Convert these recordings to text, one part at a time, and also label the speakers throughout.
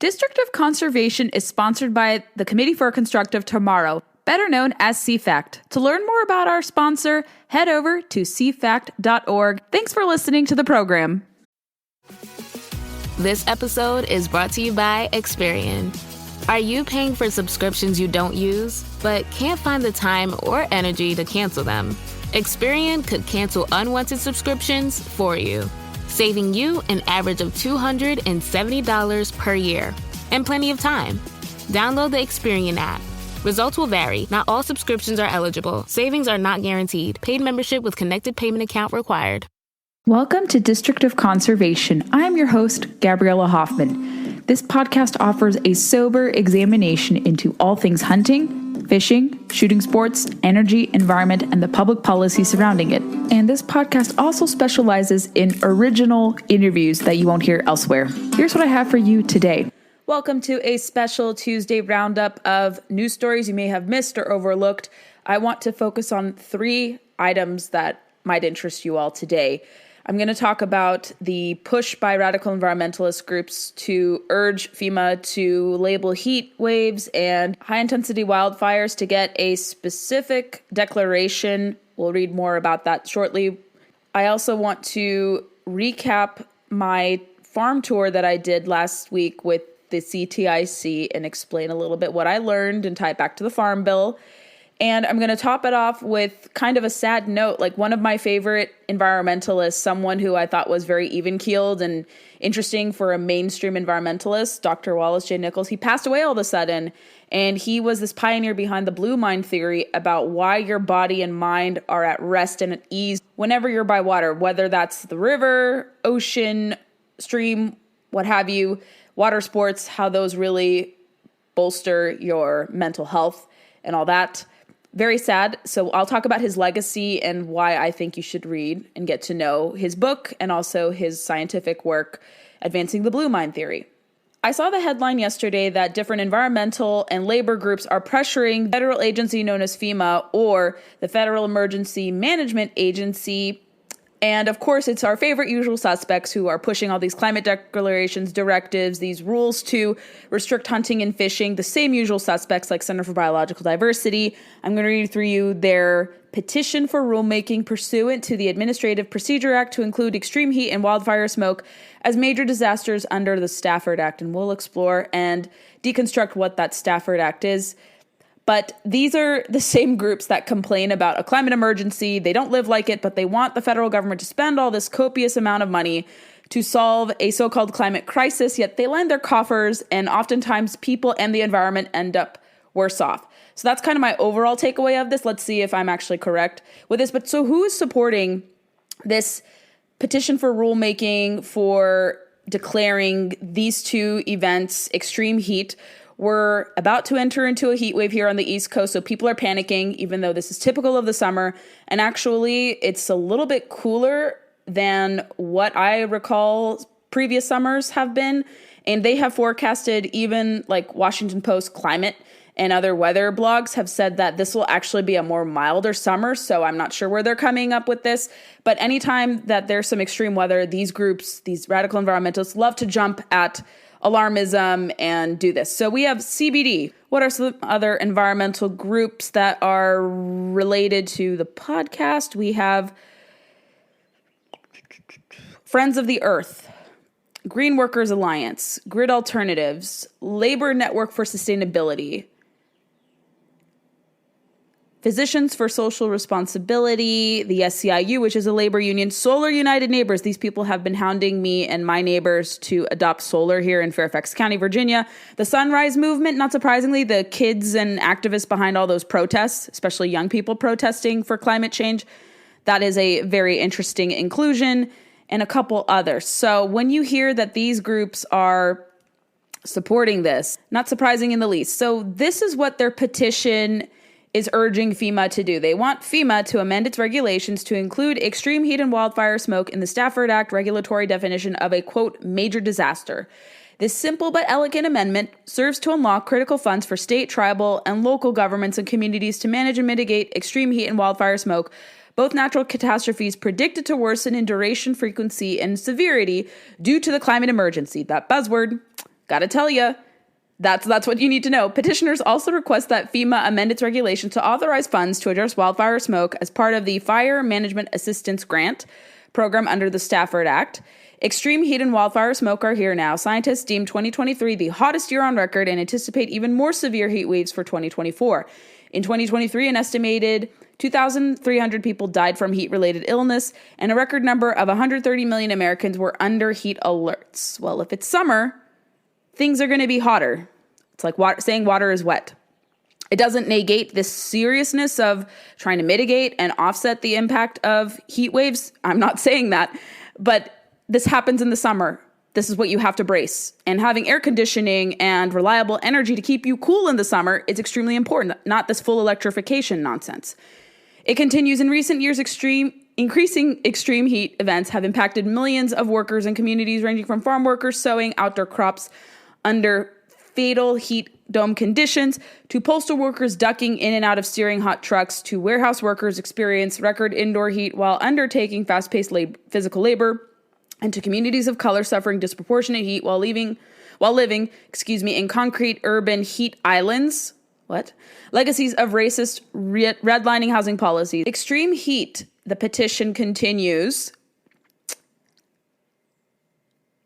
Speaker 1: District of Conservation is sponsored by the Committee for a Constructive Tomorrow, better known as CFACT. To learn more about our sponsor, head over to cfact.org. Thanks for listening to the program.
Speaker 2: This episode is brought to you by Experian. Are you paying for subscriptions you don't use, but can't find the time or energy to cancel them? Experian could cancel unwanted subscriptions for you, saving you an average of $270 per year and plenty of time. Download the Experian app. Results will vary. Not all subscriptions are eligible. Savings are not guaranteed. Paid membership with connected payment account required.
Speaker 1: Welcome to District of Conservation. I am your host, Gabriella Hoffman. This podcast offers a sober examination into all things hunting, fishing, shooting sports, energy, environment, and the public policy surrounding it. And this podcast also specializes in original interviews that you won't hear elsewhere. Here's what I have for you today. Welcome to a special Tuesday roundup of news stories you may have missed or overlooked. I want to focus on 3 items that might interest you all today. I'm going to talk about the push by radical environmentalist groups to urge FEMA to label heat waves and high-intensity wildfires to get a specific declaration. We'll read more about that shortly. I also want to recap my farm tour that I did last week with the CTIC and explain a little bit what I learned and tie it back to the Farm Bill. And I'm going to top it off with kind of a sad note. Like, one of my favorite environmentalists, someone who I thought was very even-keeled and interesting for a mainstream environmentalist, Dr. Wallace J. Nichols, he passed away all of a sudden. And he was this pioneer behind the blue mind theory about why your body and mind are at rest and at ease whenever you're by water, whether that's the river, ocean, stream, what have you, water sports, how those really bolster your mental health and all that. Very sad. So I'll talk about his legacy and why I think you should read and get to know his book and also his scientific work advancing the blue mind theory. I saw the headline yesterday that different environmental and labor groups are pressuring the federal agency known as FEMA or the Federal Emergency Management Agency. And of course, it's our favorite usual suspects who are pushing all these climate declarations, directives, these rules to restrict hunting and fishing, the same usual suspects like Center for Biological Diversity. I'm going to read through you their petition for rulemaking pursuant to the Administrative Procedure Act to include extreme heat and wildfire smoke as major disasters under the Stafford Act. And we'll explore and deconstruct what that Stafford Act is. But these are the same groups that complain about a climate emergency. They don't live like it, but they want the federal government to spend all this copious amount of money to solve a so-called climate crisis, yet they line their coffers, and oftentimes people and the environment end up worse off. So that's kind of my overall takeaway of this. Let's see if I'm actually correct with this. But so who is supporting this petition for rulemaking for declaring these 2 events, extreme heat? We're about to enter into a heat wave here on the East Coast, so people are panicking, even though this is typical of the summer. And actually, it's a little bit cooler than what I recall previous summers have been. And they have forecasted, even like Washington Post Climate and other weather blogs have said that this will actually be a more milder summer. So I'm not sure where they're coming up with this. But anytime that there's some extreme weather, these groups, these radical environmentalists, love to jump at alarmism and do this. So we have CBD. What are some other environmental groups that are related to the podcast? We have Friends of the Earth, Green Workers Alliance, Grid Alternatives, Labor Network for Sustainability, Physicians for Social Responsibility, the SEIU, which is a labor union, Solar United Neighbors. These people have been hounding me and my neighbors to adopt solar here in Fairfax County, Virginia. The Sunrise Movement, not surprisingly, the kids and activists behind all those protests, especially young people protesting for climate change. That is a very interesting inclusion, and a couple others. So when you hear that these groups are supporting this, not surprising in the least. So this is what their petition is urging FEMA to do. They want FEMA to amend its regulations to include extreme heat and wildfire smoke in the Stafford Act regulatory definition of a, quote, major disaster. This simple but elegant amendment serves to unlock critical funds for state, tribal, and local governments and communities to manage and mitigate extreme heat and wildfire smoke, both natural catastrophes predicted to worsen in duration, frequency, and severity due to the climate emergency. That buzzword. Gotta tell you, that's what you need to know. Petitioners also request that FEMA amend its regulations to authorize funds to address wildfire smoke as part of the Fire Management Assistance Grant program under the Stafford Act. Extreme heat and wildfire smoke are here now. Scientists deem 2023 the hottest year on record and anticipate even more severe heat waves for 2024. In 2023, an estimated 2,300 people died from heat-related illness, and a record number of 130 million Americans were under heat alerts. Well, if it's summer, things are going to be hotter. It's like saying water is wet. It doesn't negate the seriousness of trying to mitigate and offset the impact of heat waves. I'm not saying that, but this happens in the summer. This is what you have to brace. And having air conditioning and reliable energy to keep you cool in the summer is extremely important, not this full electrification nonsense. It continues, in recent years, increasing extreme heat events have impacted millions of workers in communities ranging from farm workers sowing outdoor crops under fatal heat dome conditions to postal workers ducking in and out of searing hot trucks to warehouse workers experience record indoor heat while undertaking fast-paced physical labor, and to communities of color suffering disproportionate heat while living in concrete urban heat islands. Legacies of racist redlining housing policies. Extreme heat, the petition continues,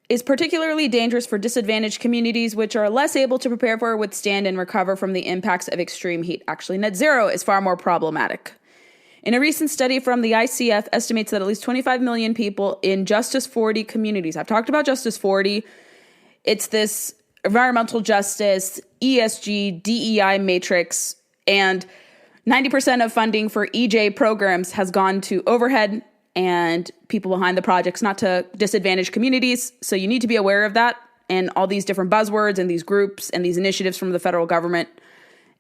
Speaker 1: is particularly dangerous for disadvantaged communities which are less able to prepare for, withstand, and recover from the impacts of extreme heat. Actually, net zero is far more problematic. In a recent study from the ICF estimates that at least 25 million people in Justice 40 communities. I've talked about Justice 40. It's this environmental justice, ESG, DEI matrix, and 90% of funding for EJ programs has gone to overhead and people behind the projects, not to disadvantaged communities. So you need to be aware of that and all these different buzzwords and these groups and these initiatives from the federal government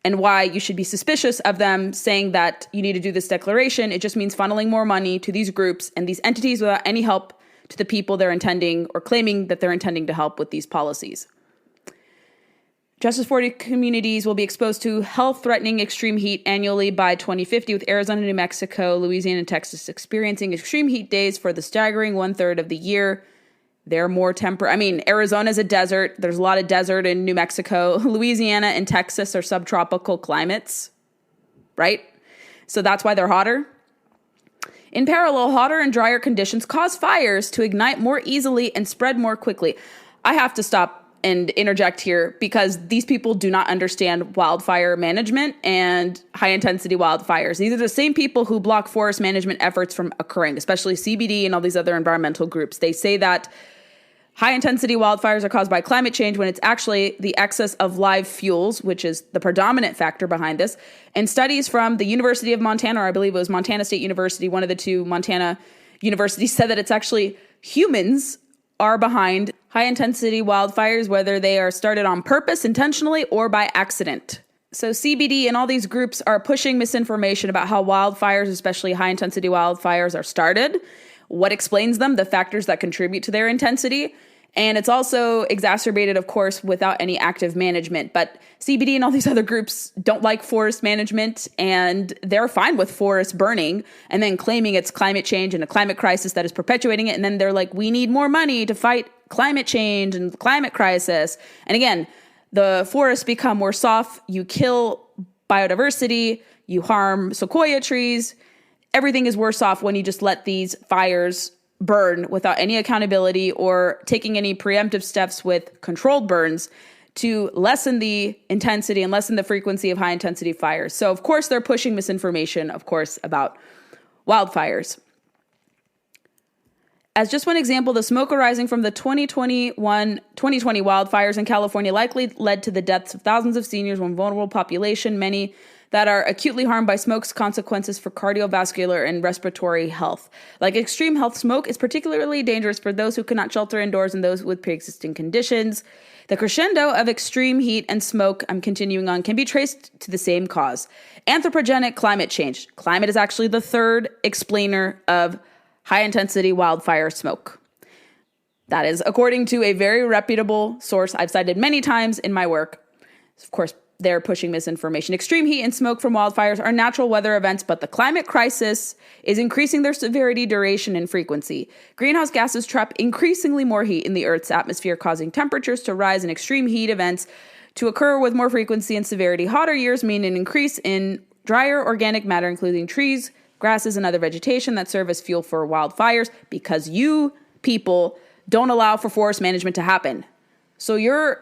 Speaker 1: and why you should be suspicious of them saying that you need to do this declaration. It just means funneling more money to these groups and these entities without any help to the people they're intending or claiming that they're intending to help with these policies. Justice 40 communities will be exposed to health-threatening extreme heat annually by 2050, with Arizona, New Mexico, Louisiana, and Texas experiencing extreme heat days for the staggering one-third of the year. They're more Arizona's a desert. There's a lot of desert in New Mexico. Louisiana and Texas are subtropical climates, right? So that's why they're hotter. In parallel, hotter and drier conditions cause fires to ignite more easily and spread more quickly. I have to stop and interject here because these people do not understand wildfire management and high-intensity wildfires. These are the same people who block forest management efforts from occurring, especially CBD and all these other environmental groups. They say that high-intensity wildfires are caused by climate change when it's actually the excess of live fuels, which is the predominant factor behind this. And studies from the University of Montana, or I believe it was Montana State University, one of the two Montana universities, said that it's actually humans are behind high-intensity wildfires, whether they are started on purpose, intentionally, or by accident. So CBD and all these groups are pushing misinformation about how wildfires, especially high-intensity wildfires, are started, what explains them, the factors that contribute to their intensity. And it's also exacerbated, of course, without any active management. But CBD and all these other groups don't like forest management, and they're fine with forest burning and then claiming it's climate change and a climate crisis that is perpetuating it. And then they're like, we need more money to fight climate change and the climate crisis. And again, the forests become worse off. You kill biodiversity, you harm sequoia trees. Everything is worse off when you just let these fires burn without any accountability or taking any preemptive steps with controlled burns to lessen the intensity and lessen the frequency of high intensity fires. So of course they're pushing misinformation, of course, about wildfires. As just one example, the smoke arising from the 2020 wildfires in California likely led to the deaths of thousands of seniors, one vulnerable population, many that are acutely harmed by smoke's consequences for cardiovascular and respiratory health. Like extreme health, smoke is particularly dangerous for those who cannot shelter indoors and those with pre-existing conditions. The crescendo of extreme heat and smoke, I'm continuing on, can be traced to the same cause: anthropogenic climate change. Climate is actually the third explainer of high-intensity wildfire smoke. That is according to a very reputable source I've cited many times in my work. Of course,
Speaker 3: they're pushing misinformation. Extreme heat and smoke from wildfires are natural weather events, but the climate crisis is increasing their severity, duration, and frequency. Greenhouse gases trap increasingly more heat in the Earth's atmosphere, causing temperatures to rise and extreme heat events to occur with more frequency and severity. Hotter years mean an increase in drier organic matter, including trees, grasses, and other vegetation that serve as fuel for wildfires, because you people don't allow for forest management to happen. So you're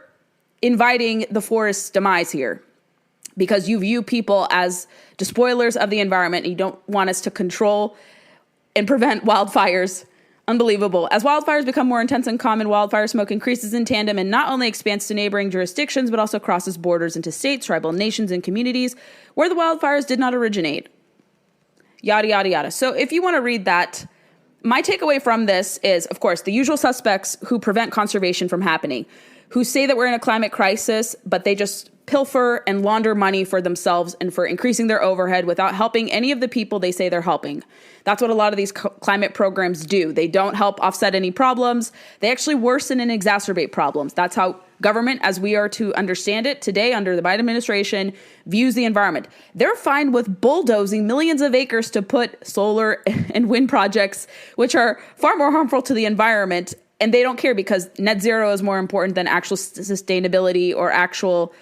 Speaker 3: inviting the forest's demise here because you view people as despoilers of the environment and you don't want us to control and prevent wildfires. Unbelievable. As wildfires become more intense and common, wildfire smoke increases in tandem and not only expands to neighboring jurisdictions, but also crosses borders into states, tribal nations, and communities where the wildfires did not originate. Yada, yada, yada. So if you want to read that, my takeaway from this is, of course, the usual suspects who prevent conservation from happening, who say that we're in a climate crisis, but they just pilfer and launder money for themselves and for increasing their overhead without helping any of the people they say they're helping. That's what a lot of these climate programs do. They don't help offset any problems. They actually worsen and exacerbate problems. That's how government, as we are to understand it today under the Biden administration, views the environment. They're fine with bulldozing millions of acres to put solar and wind projects, which are far more harmful to the environment. And they don't care because net zero is more important than actual sustainability or actual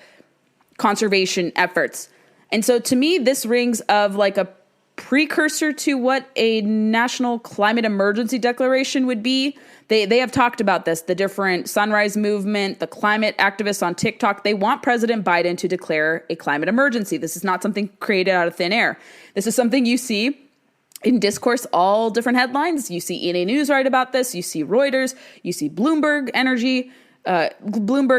Speaker 3: conservation efforts. And so to me, this rings of like a precursor to what a national climate emergency declaration would be. They have talked about this, the different Sunrise Movement, the climate activists on TikTok. They want President Biden to declare a climate emergency. This is not something created out of thin air. This is something you see in discourse, all different headlines. You see ENA News write about this. You see Reuters. You see Bloomberg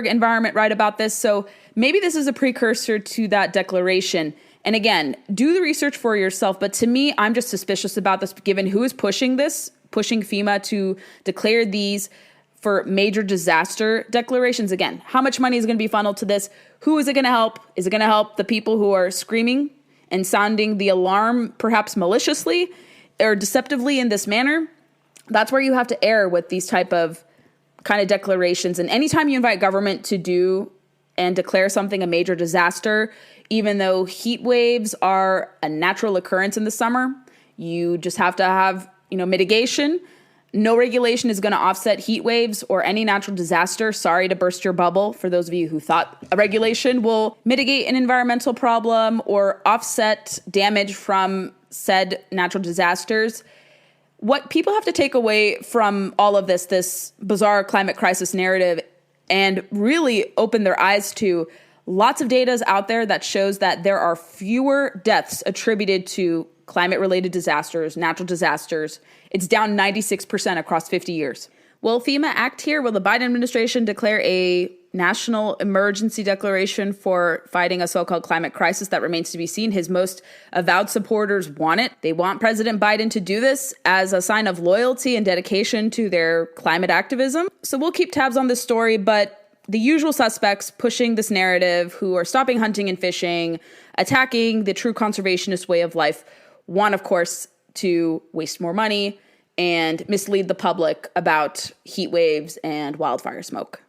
Speaker 3: Environment write about this. So maybe this is a precursor to that declaration. And again, do the research for yourself. But to me, I'm just suspicious about this, given who is pushing this, pushing FEMA to declare these for major disaster declarations. Again, how much money is going to be funneled to this? Who is it going to help? Is it going to help the people who are screaming and sounding the alarm, perhaps maliciously or deceptively in this manner? That's where you have to err with these type of kind of declarations. And anytime you invite government to do and declare something a major disaster, even though heat waves are a natural occurrence in the summer, you just have to have, mitigation. No regulation is going to offset heat waves or any natural disaster. Sorry to burst your bubble for those of you who thought a regulation will mitigate an environmental problem or offset damage from said natural disasters. What people have to take away from all of this bizarre climate crisis narrative and really open their eyes to, lots of data is out there that shows that there are fewer deaths attributed to climate-related disasters, natural disasters. It's down 96% across 50 years. Will FEMA act here? Will the Biden administration declare a national emergency declaration for fighting a so-called climate crisis? That remains to be seen. His most avowed supporters want it. They want President Biden to do this as a sign of loyalty and dedication to their climate activism. So we'll keep tabs on this story, but the usual suspects pushing this narrative, who are stopping hunting and fishing, attacking the true conservationist way of life, want, of course, to waste more money and mislead the public about heat waves and wildfire smoke.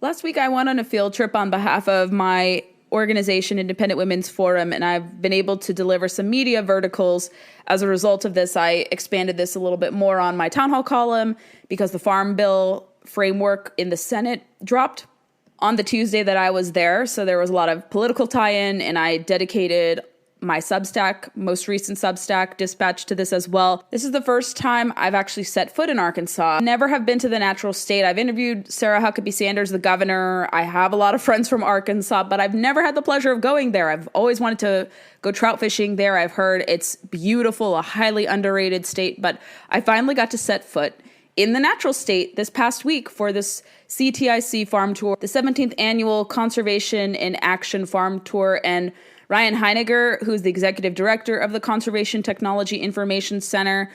Speaker 3: Last week, I went on a field trip on behalf of my organization, Independent Women's Forum, and I've been able to deliver some media verticals. As a result of this, I expanded this a little bit more on my town hall column because the Farm Bill framework in the Senate dropped on the Tuesday that I was there. So there was a lot of political tie-in, and I dedicated my Substack, most recent Substack dispatch to this as well. This is the first time I've actually set foot in Arkansas. Never have been to the natural state. I've interviewed Sarah Huckabee Sanders, the governor. I have a lot of friends from Arkansas, but I've never had the pleasure of going there. I've always wanted to go trout fishing there. I've heard it's beautiful, a highly underrated state, but I finally got to set foot in the natural state this past week for this CTIC farm tour, the 17th annual Conservation in Action farm tour. And Ryan Heiniger, who's the executive director of the Conservation Technology Information Center,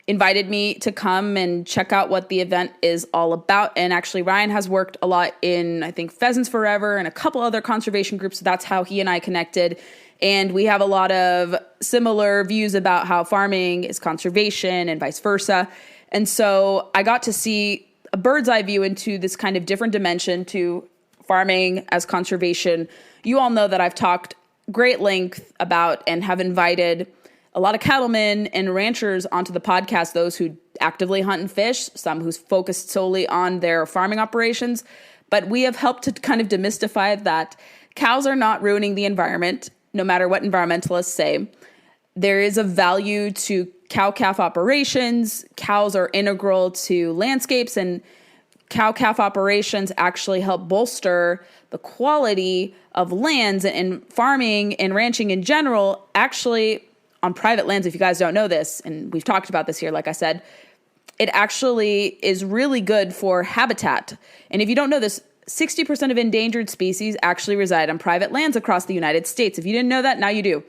Speaker 3: invited me to come and check out what the event is all about. And actually, Ryan has worked a lot in, I think, Pheasants Forever and a couple other conservation groups. So that's how he and I connected. And we have a lot of similar views about how farming is conservation and vice versa. And so I got to see a bird's eye view into this kind of different dimension to farming as conservation. You all know that I've talked great length about and have invited a lot of cattlemen and ranchers onto the podcast, those who actively hunt and fish, some who's focused solely on their farming operations. But we have helped to kind of demystify that cows are not ruining the environment, no matter what environmentalists say. There is a value to cow-calf operations. Cows are integral to landscapes, and cow-calf operations actually help bolster the quality of lands, and farming and ranching in general, actually on private lands, if you guys don't know this, and we've talked about this here, like I said, it actually is really good for habitat. And if you don't know this, 60% of endangered species actually reside on private lands across the United States. If you didn't know that, now you do.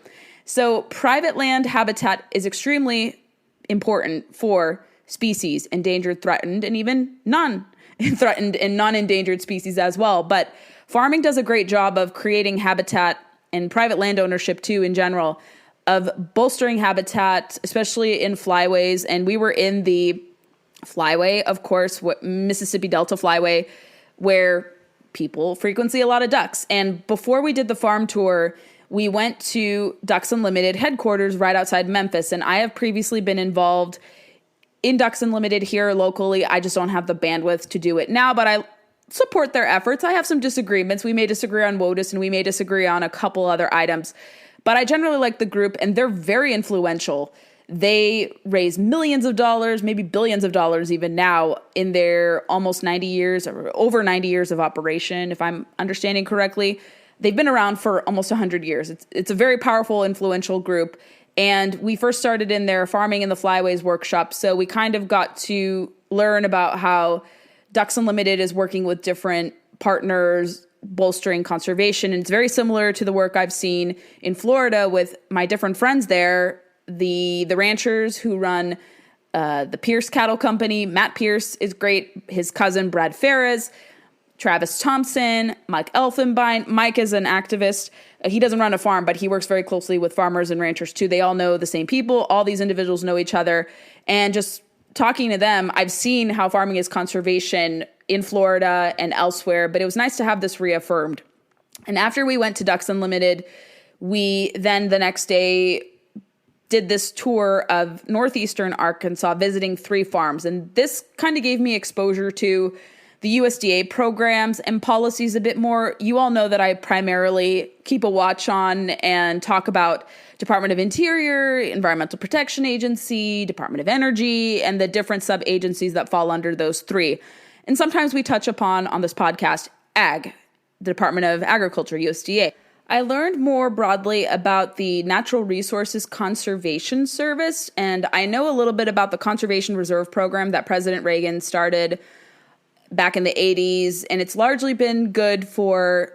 Speaker 3: So private land habitat is extremely important for species, endangered, threatened, and even non-threatened and non-endangered species as well. But farming does a great job of creating habitat, and private land ownership too in general, of bolstering habitat, especially in flyways. And we were in the flyway, of course, Mississippi Delta flyway, where people frequency see a lot of ducks. And before we did the farm tour, we went to Ducks Unlimited headquarters right outside Memphis. And I have previously been involved in Ducks Unlimited here locally. I just don't have the bandwidth to do it now, but I support their efforts. I have some disagreements. We may disagree on WOTUS, and we may disagree on a couple other items. But I generally like the group, and they're very influential. They raise millions of dollars, maybe billions of dollars even now in their almost 90 years or over 90 years of operation, if I'm understanding correctly. They've been around for almost 100 years. It's a very powerful, influential group. And we first started in their Farming in the Flyways workshop, so we kind of got to learn about how Ducks Unlimited is working with different partners, bolstering conservation. And it's very similar to the work I've seen in Florida with my different friends there, the ranchers who run the Pierce Cattle Company. Matt Pierce is great. His cousin, Brad Ferris, Travis Thompson, Mike Elfenbein. Mike is an activist. He doesn't run a farm, but he works very closely with farmers and ranchers too. They all know the same people. All these individuals know each other. And just talking to them, I've seen how farming is conservation in Florida and elsewhere, but it was nice to have this reaffirmed. And after we went to Ducks Unlimited, we then the next day did this tour of northeastern Arkansas, visiting 3 farms. And this kind of gave me exposure to the USDA programs and policies a bit more. You all know that I primarily keep a watch on and talk about Department of Interior, Environmental Protection Agency, Department of Energy, and the different sub-agencies that fall under those 3. And sometimes we touch upon on this podcast, the Department of Agriculture, USDA. I learned more broadly about the Natural Resources Conservation Service, and I know a little bit about the Conservation Reserve Program that President Reagan started back in the 80s, and it's largely been good for,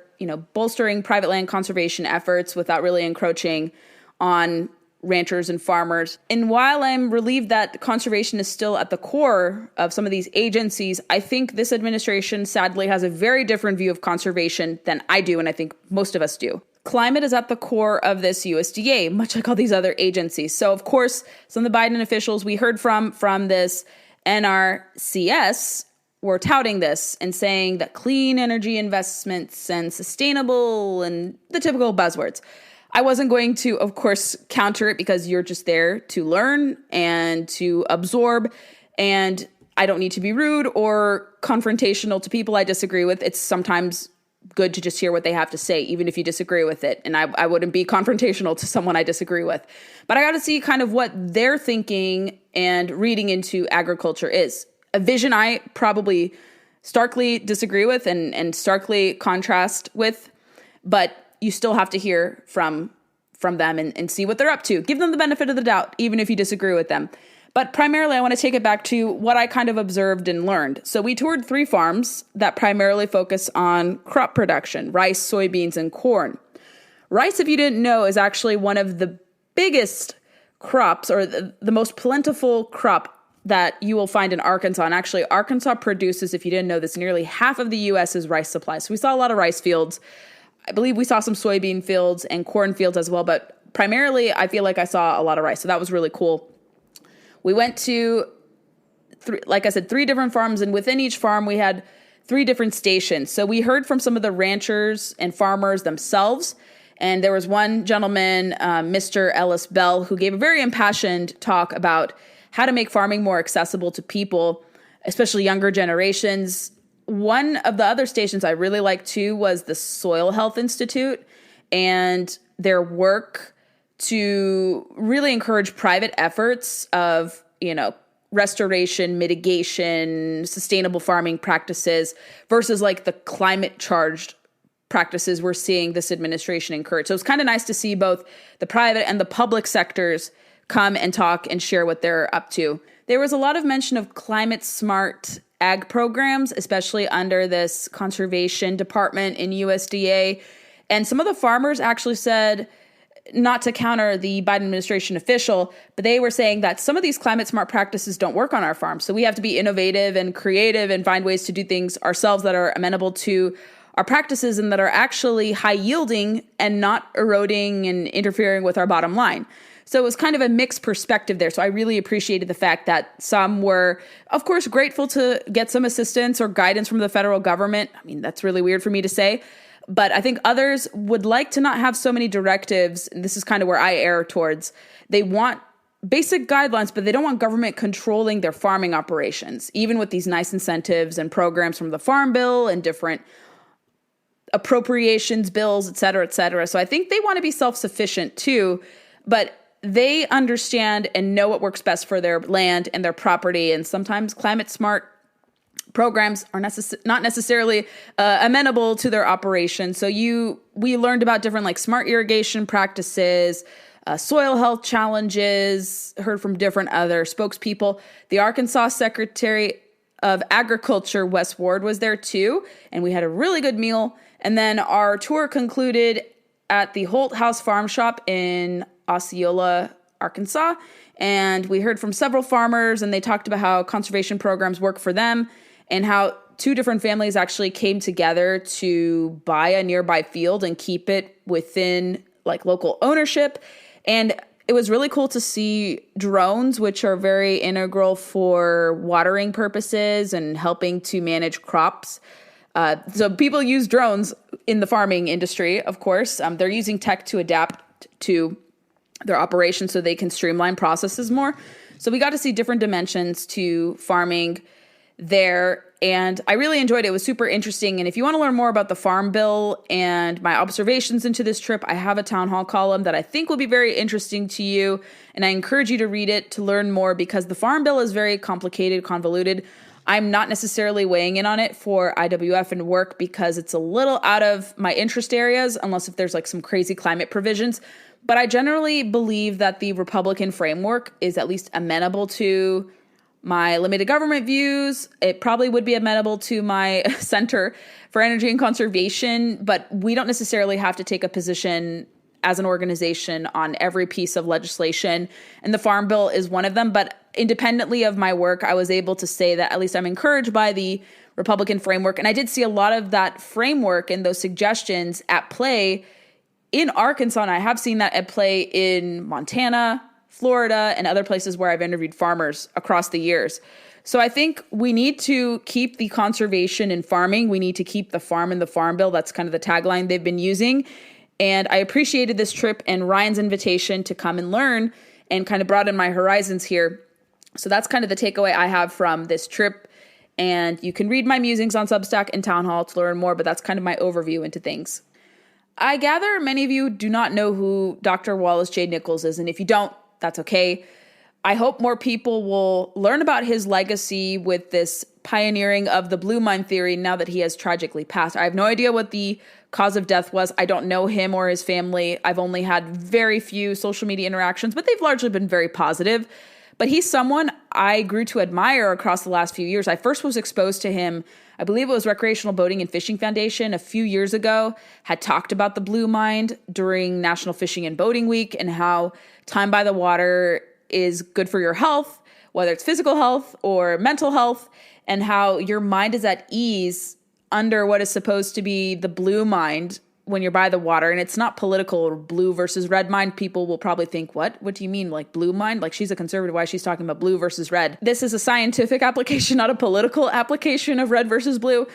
Speaker 3: bolstering private land conservation efforts without really encroaching on ranchers and farmers. And while I'm relieved that conservation is still at the core of some of these agencies, I think this administration sadly has a very different view of conservation than I do, and I think most of us do. Climate is at the core of this USDA, much like all these other agencies. So, of course, some of the Biden officials we heard from this NRCS were touting this and saying that clean energy investments and sustainable and the typical buzzwords. I wasn't going to, of course, counter it because you're just there to learn and to absorb, and I don't need to be rude or confrontational to people I disagree with. It's sometimes good to just hear what they have to say, even if you disagree with it, and I wouldn't be confrontational to someone I disagree with. But I got to see kind of what they're thinking and reading into agriculture is. A vision I probably starkly disagree with and starkly contrast with, but you still have to hear from them and see what they're up to. Give them the benefit of the doubt, even if you disagree with them. But primarily, I want to take it back to what I kind of observed and learned. So we toured 3 farms that primarily focus on crop production: rice, soybeans, and corn. Rice, if you didn't know, is actually one of the biggest crops, or the most plentiful crop that you will find in Arkansas. And actually, Arkansas produces, if you didn't know this, nearly half of the U.S.'s rice supply. So we saw a lot of rice fields. I believe we saw some soybean fields and corn fields as well, but primarily I feel like I saw a lot of rice. So that was really cool. We went to, like I said, 3 different farms, and within each farm we had 3 different stations. So we heard from some of the ranchers and farmers themselves. And there was one gentleman, Mr. Ellis Bell, who gave a very impassioned talk about how to make farming more accessible to people, especially younger generations. One of the other stations I really liked too was the Soil Health Institute and their work to really encourage private efforts of, restoration, mitigation, sustainable farming practices versus like the climate charged practices we're seeing this administration encourage. So it's kind of nice to see both the private and the public sectors come and talk and share what they're up to. There was a lot of mention of climate smart ag programs, especially under this conservation department in USDA. And some of the farmers actually said, not to counter the Biden administration official, but they were saying that some of these climate smart practices don't work on our farms. So we have to be innovative and creative and find ways to do things ourselves that are amenable to our practices and that are actually high yielding and not eroding and interfering with our bottom line. So it was kind of a mixed perspective there. So I really appreciated the fact that some were, of course, grateful to get some assistance or guidance from the federal government. I mean, that's really weird for me to say. But I think others would like to not have so many directives. And this is kind of where I err towards. They want basic guidelines, but they don't want government controlling their farming operations, even with these nice incentives and programs from the Farm Bill and different appropriations bills, et cetera, et cetera. So I think they want to be self-sufficient too, but they understand and know what works best for their land and their property. And sometimes climate smart programs are not necessarily amenable to their operation. So we learned about different like smart irrigation practices, soil health challenges, heard from different other spokespeople. The Arkansas Secretary of Agriculture, Wes Ward, was there too, and we had a really good meal. And then our tour concluded at the Holt House Farm Shop in Osceola, Arkansas, and we heard from several farmers, and they talked about how conservation programs work for them and how 2 different families actually came together to buy a nearby field and keep it within like local ownership. And it was really cool to see drones, which are very integral for watering purposes and helping to manage crops. So people use drones in the farming industry, of course. They're using tech to adapt to their operations so they can streamline processes more. So we got to see different dimensions to farming there, and I really enjoyed it. It was super interesting. And if you want to learn more about the Farm Bill and my observations into this trip, I have a town hall column that I think will be very interesting to you, and I encourage you to read it to learn more because the Farm Bill is very complicated, convoluted. I'm not necessarily weighing in on it for IWF and work because it's a little out of my interest areas, unless if there's like some crazy climate provisions. But I generally believe that the Republican framework is at least amenable to my limited government views. It probably would be amenable to my Center for Energy and Conservation, but we don't necessarily have to take a position as an organization on every piece of legislation. And the Farm Bill is one of them. But independently of my work, I was able to say that at least I'm encouraged by the Republican framework. And I did see a lot of that framework and those suggestions at play in Arkansas. And I have seen that at play in Montana, Florida, and other places where I've interviewed farmers across the years. So I think we need to keep the conservation in farming. We need to keep the farm in the Farm Bill. That's kind of the tagline they've been using. And I appreciated this trip and Ryan's invitation to come and learn and kind of broaden my horizons here. So that's kind of the takeaway I have from this trip. And you can read my musings on Substack and Town Hall to learn more, but that's kind of my overview into things. I gather many of you do not know who Dr. Wallace J. Nichols is, and if you don't, that's okay. I hope more people will learn about his legacy with this pioneering of the blue mine theory now that he has tragically passed. I have no idea what the cause of death was. I don't know him or his family. I've only had very few social media interactions, but they've largely been very positive. But he's someone I grew to admire across the last few years. I first was exposed to him, I believe it was Recreational Boating and Fishing Foundation a few years ago, had talked about the blue mine during National Fishing and Boating Week and how time by the water is good for your health, whether it's physical health or mental health, and how your mind is at ease under what is supposed to be the blue mind when you're by the water. And it's not political or blue versus red mind. People will probably think, what do you mean? Like blue mind? Like she's a conservative. Why is she talking about blue versus red? This is a scientific application, not a political application of red versus blue.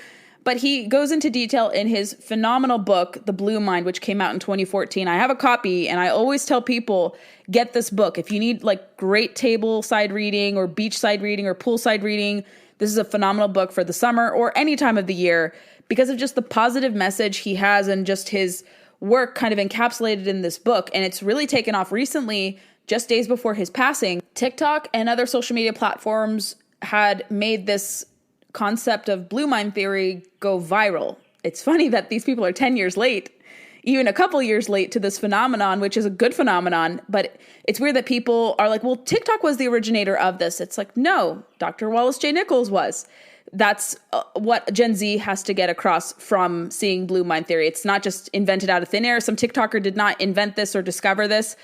Speaker 3: But he goes into detail in his phenomenal book, The Blue Mind, which came out in 2014. I have a copy, and I always tell people, get this book. If you need like great table side reading or beachside reading or poolside reading, this is a phenomenal book for the summer or any time of the year because of just the positive message he has and just his work kind of encapsulated in this book. And it's really taken off recently, just days before his passing. TikTok and other social media platforms had made this concept of blue mind theory go viral. It's funny that these people are 10 years late, even a couple years late to this phenomenon, which is a good phenomenon. But it's weird that people are like, well, TikTok was the originator of this. It's like, no, Dr. Wallace J. Nichols was. That's what Gen Z has to get across from seeing blue mind theory. It's not just invented out of thin air. Some TikToker did not invent this or discover this.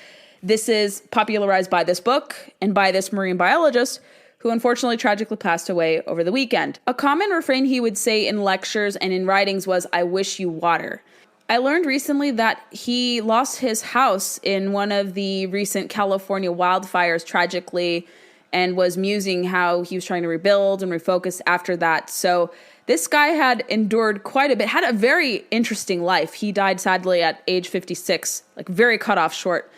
Speaker 3: This is popularized by this book and by this marine biologist who unfortunately tragically passed away over the weekend. A common refrain he would say in lectures and in writings was, "I wish you water." I learned recently that he lost his house in one of the recent California wildfires tragically, and was musing how he was trying to rebuild and refocus after that. So this guy had endured quite a bit, had a very interesting life. He died sadly at age 56, like very cut off short.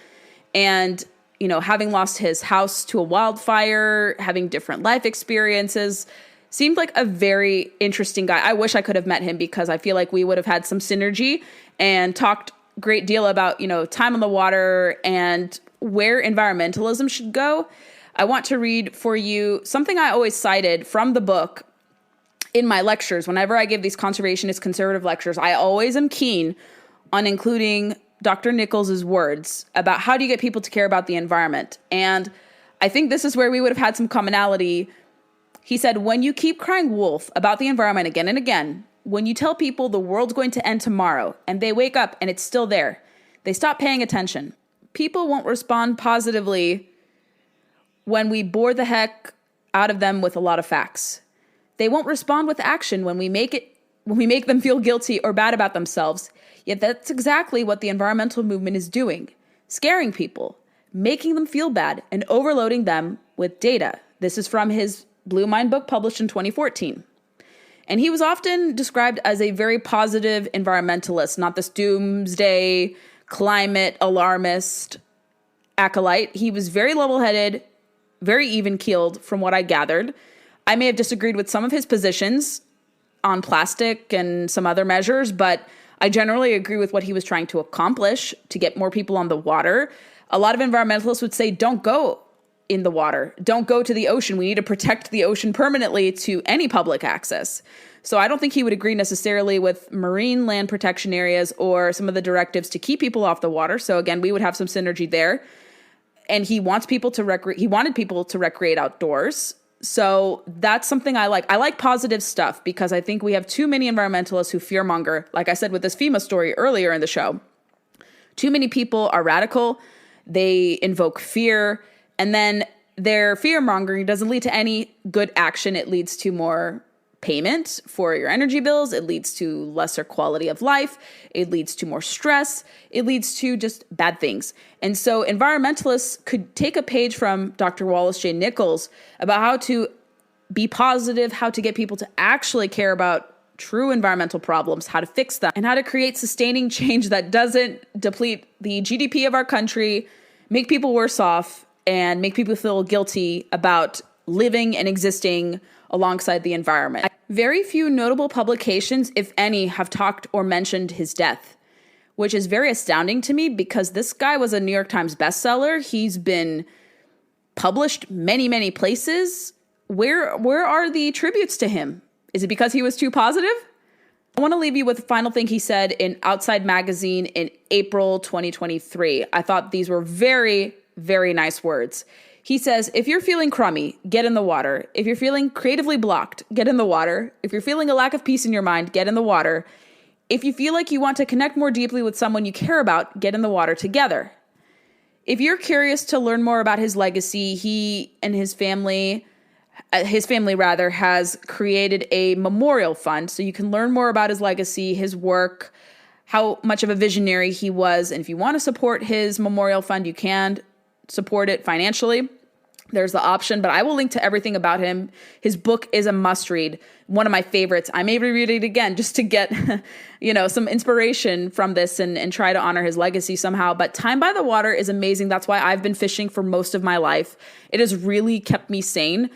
Speaker 3: And, you know, having lost his house to a wildfire, having different life experiences, seemed like a very interesting guy. I wish I could have met him because I feel like we would have had some synergy and talked a great deal about, you know, time on the water and where environmentalism should go. I want to read for you something I always cited from the book in my lectures. Whenever I give these conservationist conservative lectures, I always am keen on including Dr. Nichols' words about how do you get people to care about the environment. And I think this is where we would have had some commonality. He said, when you keep crying wolf about the environment again and again, when you tell people the world's going to end tomorrow and they wake up and it's still there, they stop paying attention. People won't respond positively when we bore the heck out of them with a lot of facts. They won't respond with action when we make them feel guilty or bad about themselves. Yet that's exactly what the environmental movement is doing. Scaring people, making them feel bad, and overloading them with data. This is from his Blue Mind book published in 2014. And he was often described as a very positive environmentalist, not this doomsday, climate alarmist acolyte. He was very level-headed, very even-keeled from what I gathered. I may have disagreed with some of his positions on plastic and some other measures, but I generally agree with what he was trying to accomplish to get more people on the water. A lot of environmentalists would say, don't go in the water. Don't go to the ocean. We need to protect the ocean permanently to any public access. So I don't think he would agree necessarily with marine land protection areas or some of the directives to keep people off the water. So again, we would have some synergy there. And he wants people to he wanted people to recreate outdoors. So that's something I like. I like positive stuff because I think we have too many environmentalists who fearmonger. Like I said with this FEMA story earlier in the show, too many people are radical. They invoke fear, and then their fear-mongering doesn't lead to any good action. It leads to more payment for your energy bills. It leads to lesser quality of life. It leads to more stress. It leads to just bad things. And so environmentalists could take a page from Dr. Wallace J. Nichols about how to be positive, how to get people to actually care about true environmental problems, how to fix them, and how to create sustaining change that doesn't deplete the GDP of our country, make people worse off, and make people feel guilty about living and existing alongside the environment. Very few notable publications, if any, have talked or mentioned his death, which is very astounding to me because this guy was a New York Times bestseller. He's been published many, many places. Where are the tributes to him? Is it because he was too positive? I want to leave you with the final thing he said in Outside Magazine in April 2023. I thought these were very, very nice words. He says, if you're feeling crummy, get in the water. If you're feeling creatively blocked, get in the water. If you're feeling a lack of peace in your mind, get in the water. If you feel like you want to connect more deeply with someone you care about, get in the water together. If you're curious to learn more about his legacy, he and his family has created a memorial fund so you can learn more about his legacy, his work, how much of a visionary he was. And if you want to support his memorial fund, you can support it financially. there's the option, but I will link to everything about him. His book is a must read, one of my favorites. I may reread it again just to get, some inspiration from this and try to honor his legacy somehow. But Time by the Water is amazing. That's why I've been fishing for most of my life. It has really kept me sane,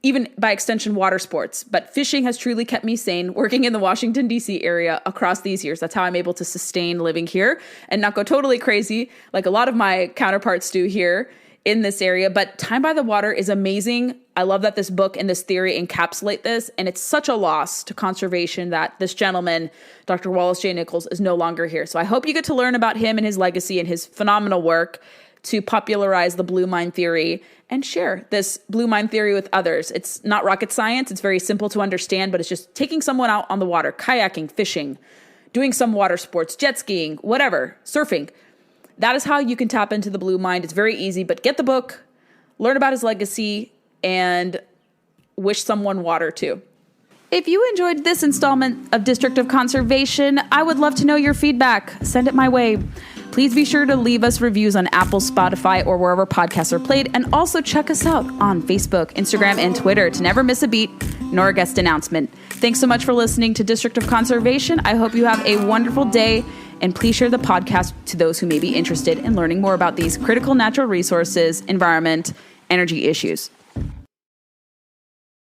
Speaker 3: even by extension, water sports. But fishing has truly kept me sane, working in the Washington, D.C. area across these years. That's how I'm able to sustain living here and not go totally crazy like a lot of my counterparts do here in this area. But Time by the Water is amazing. I love that this book and this theory encapsulate this. And it's such a loss to conservation that this gentleman, Dr. Wallace J. Nichols, is no longer here. So I hope you get to learn about him and his legacy and his phenomenal work to popularize the blue mine theory and share this blue mine theory with others. It's not rocket science. It's very simple to understand, but it's just taking someone out on the water, kayaking, fishing, doing some water sports, jet skiing, whatever, surfing. That is how you can tap into the blue mine. It's very easy, but get the book, learn about his legacy, and wish someone water too. If you enjoyed this installment of District of Conservation, I would love to know your feedback. Send it my way. Please be sure to leave us reviews on Apple, Spotify, or wherever podcasts are played, and also check us out on Facebook, Instagram, and Twitter to never miss a beat nor a guest announcement. Thanks so much for listening to District of Conservation. I hope you have a wonderful day, and please share the podcast to those who may be interested in learning more about these critical natural resources, environment, energy issues.